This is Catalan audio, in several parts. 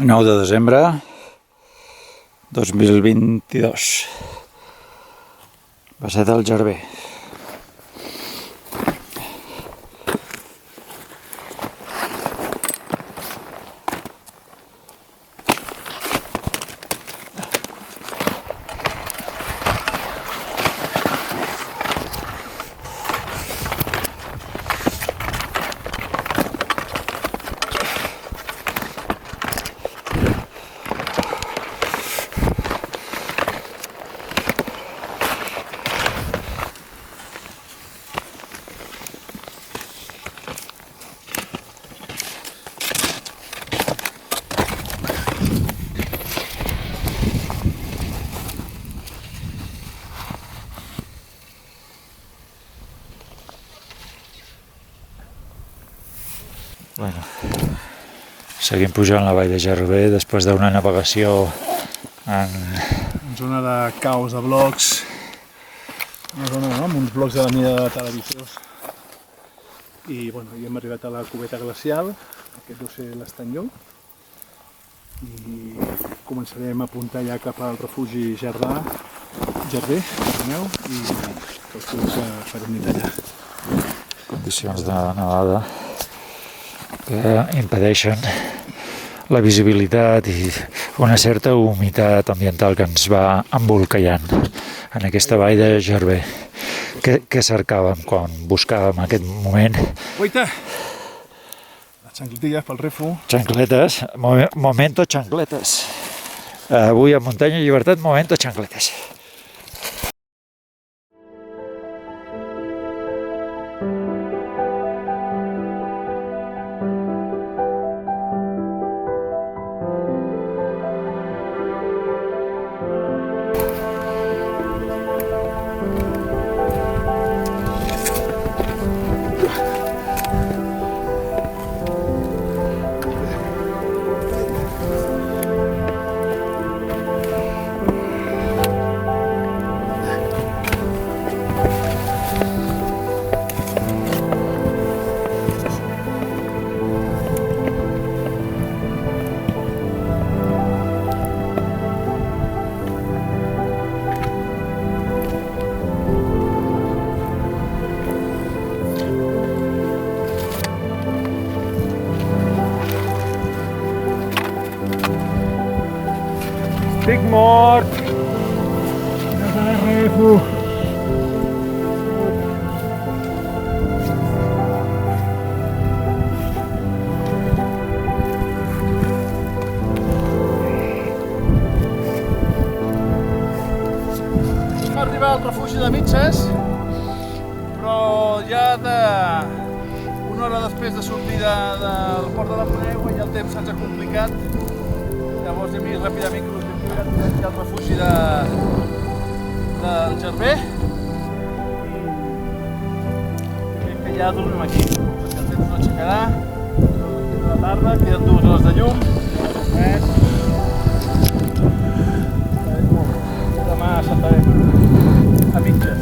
9 de desembre 2022. Basset del Gerber. Bueno, seguim pujant la vall de Gerber després d'una navegació en zona de caos de blocs, una zona amb uns blocs de la mida de televisors. I bueno, ja hem arribat a la cubeta glacial, aquest deu ser l'Estany Llong, i començarem a apuntar ja cap al refugi Gerber, perdoneu, i calculo que farem nit allà. condicions de nevada que impedeixen la visibilitat i una certa humitat ambiental que ens va embolcallant en aquesta vall de Gerber. Què cercàvem quan buscàvem aquest moment? Guaita! Les xancletilles pel refu. Xancletes, momento xancletes. Avui a Muntanya Llibertat, momento xancletes. Estic mort! Casa de refu! Hem arribat al refugi de Mitges, però ja una hora després de sortir del port de la Ponegua ja el temps se'ns ha complicat. Llavors hem vist ràpidament que l'objectiu era tirar aquí al refugi del Gerber i crec que ja dormim aquí, perquè el temps no aixecarà, a la tarda, queden 2 hores de llum, demà saltarem a Mitges.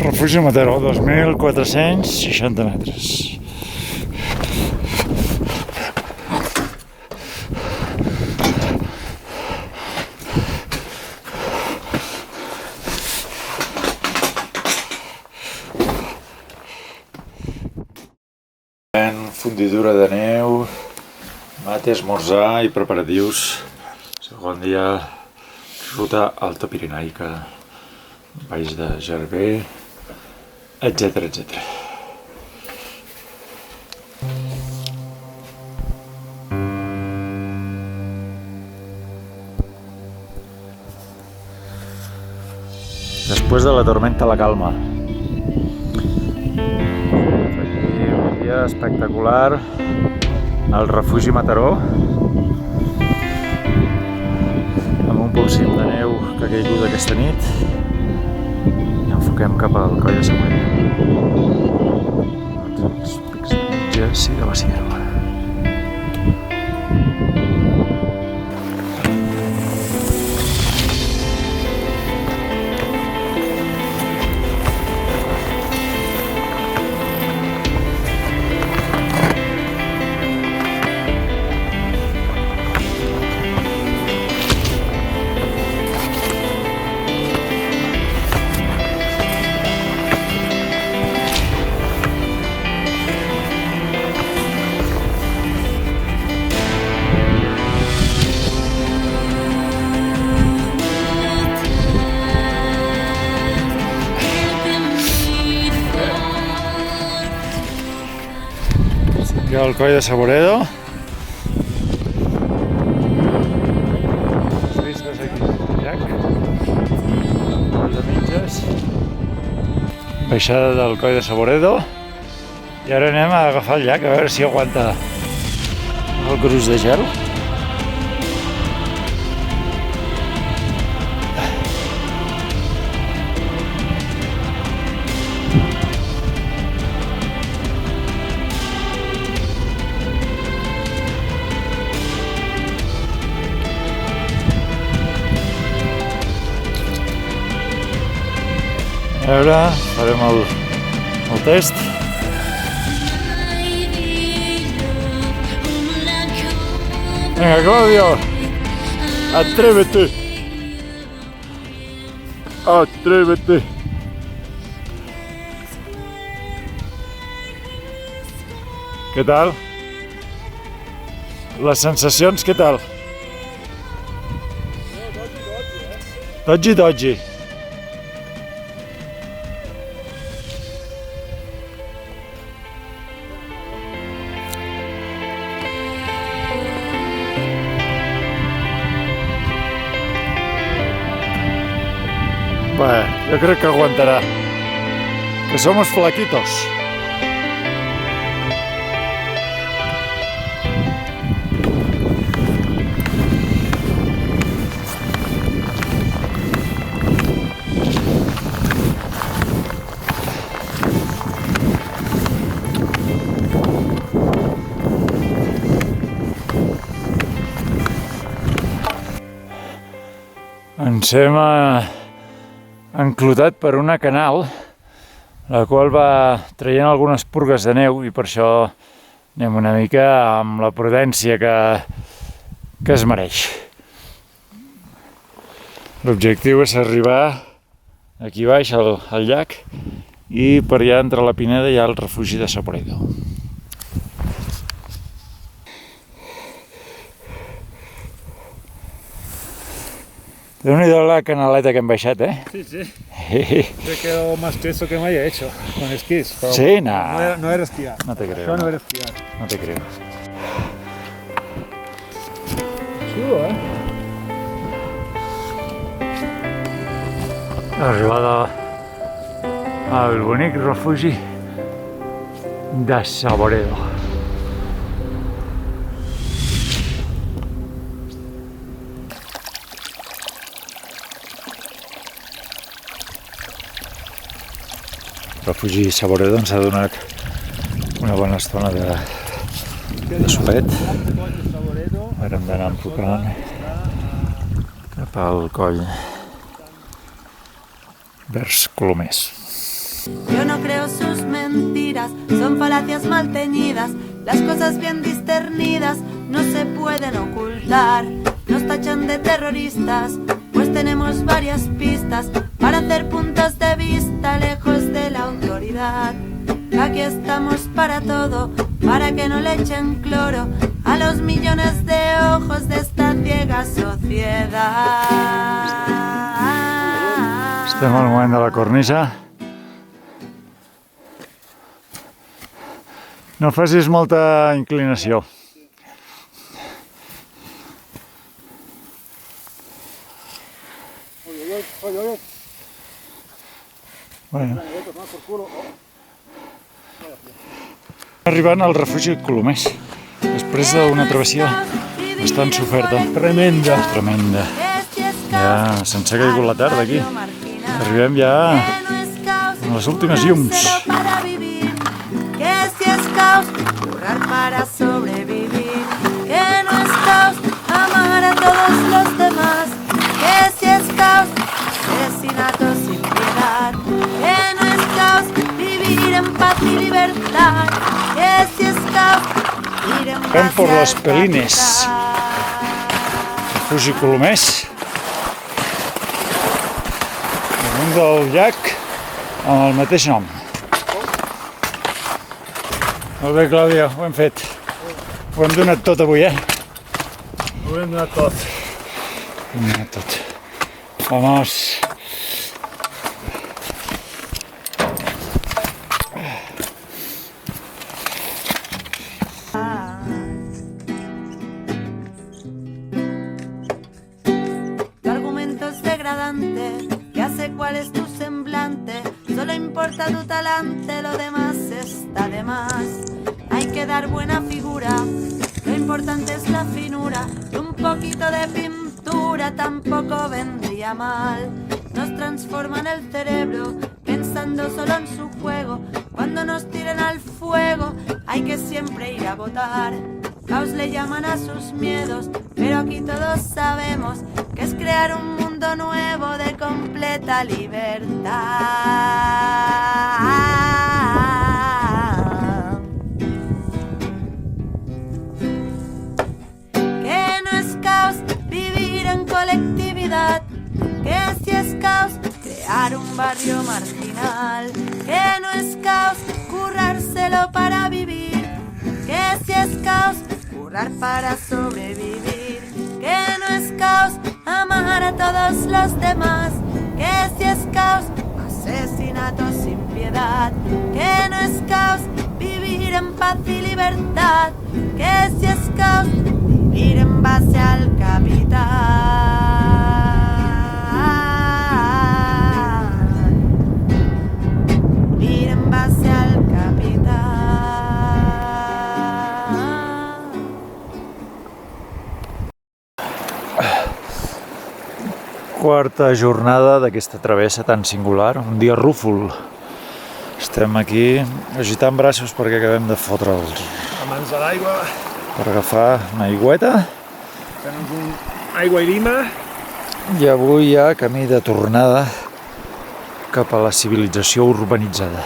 Refugi Mataró, 2.460 metres. Fundidura de neu, mate, esmorzar i preparatius. Segon dia, ruta alta pirenaica, valls de Gerber, etcètera, etcètera. Després de la tormenta, la calma. Un dia espectacular al refugi Mataró, amb un polsim de neu que ha caigut aquesta nit, i enfoquem cap al coll de Següent. Els pics de Mitges i de la Sierra. Aquí al coll de Saboredo. Les vistes aquí al llac. Coll de Mitges. Baixada del coll de Saboredo. I ara anem a agafar el llac, a veure si aguanta el gruix de gel. A veure, farem el test. Venga, Claudio, atrévete. Atrévete. Què tal? Les sensacions, què tal? Dodgy, dodgy. Bueno, yo creo que aguantará. Que somos flaquitos. Ens hem enclotat per una canal, la qual va traient algunes purgues de neu i per això anem una mica amb la prudència que es mereix. L'objectiu és arribar aquí baix al llac i per allà entre la Pineda hi ha el refugi de Saboredo. Déu-n'hi-do la canaleta que hem baixat, eh? Sí, sí. Creo que lo más teso que me haya hecho con esquís. Sí, no. No era esquiar. No te creo. Això no era esquiar. No te creo. Xulo, Arribada al bonic refugi de Saboredo. El refugi Saboredo ens ha donat una bona estona de solet. Ara hem d'anar enfocant cap al coll vers Colomers. Yo no creo sus mentiras, son falacias mal teñidas, las cosas bien discernidas no se pueden ocultar. Nos tachan de terroristas, pues tenemos varias pistas para hacer puntos de vista lejos de la autoridad. Aquí estamos para todo, para que no le echen cloro a los millones de ojos de esta ciega sociedad. Estem al moment de la cornisa. No facis molta inclinació. Bueno. Arribant al refugi Colomers, després d'una travessia bastant soferta. Tremenda. Tremenda. Ja se'ns ha caigut la tarda aquí. Arribem ja en les últimes llums. Que si es caos, currar para sobrevivir. Que no es caos, amar a todos los demás. Que si es caos, asesinatos sin piedad. Que no es caos, vivir en paz y libertad. Que si es caos, ir en Ven por base los al pelines. capital. Refugi Colomers. Damunt del llac amb el mateix nom. Molt bé, Clàudio, ho hem fet. Ho hem donat tot avui, Ho hem donat tot. Ho hem donat tot. Vamos. importante, lo demás está de más. Hay que dar buena figura, lo importante es la finura. Y un poquito de pintura tampoco vendría mal. Nos transforman el cerebro pensando solo en su juego. Cuando nos tiren al fuego hay que siempre ir a votar. Caos le llaman a sus miedos, pero aquí todos sabemos que es crear un mundo nuevo de completa libertad. Que no es caos vivir en colectividad, que si es caos crear un barrio marginal, que no es caos currárselo para vivir, que si es caos currar para sobrevivir, que no es caos amar a todos los demás, que si es caos asesinatos sin piedad, que no es caos vivir en paz y libertad, que si es caos vivir en base al capital. Vivir en base al capital. Quarta jornada d'aquesta travessa tan singular, un dia rúfol. Estem aquí agitant braços perquè acabem de fotre'ls. A mans de l'aigua, Per agafar una aigüeta. fent un aigua i lima. I avui hi ha camí de tornada cap a la civilització urbanitzada.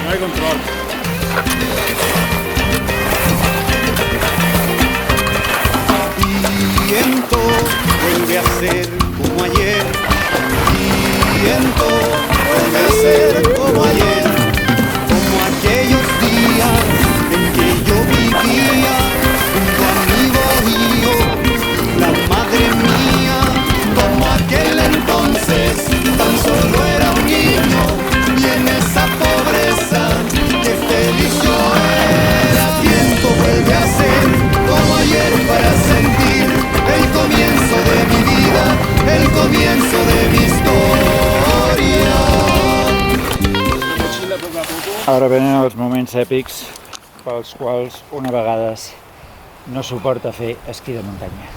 No hay control. Viento vuelve a ser como ayer. Viento vuelve a ser como ayer. Como aquellos días en que yo vivía junto a mi bohío, la madre mía. Como aquel entonces tan solo era un niño y en esa pobreza que feliz yo era. Viento vuelve a ser como ayer para sentir el comienzo de mi vida, el comienzo de mi historia. Ara venen els moments èpics pels quals una vegades no suporta fer esquí de muntanya.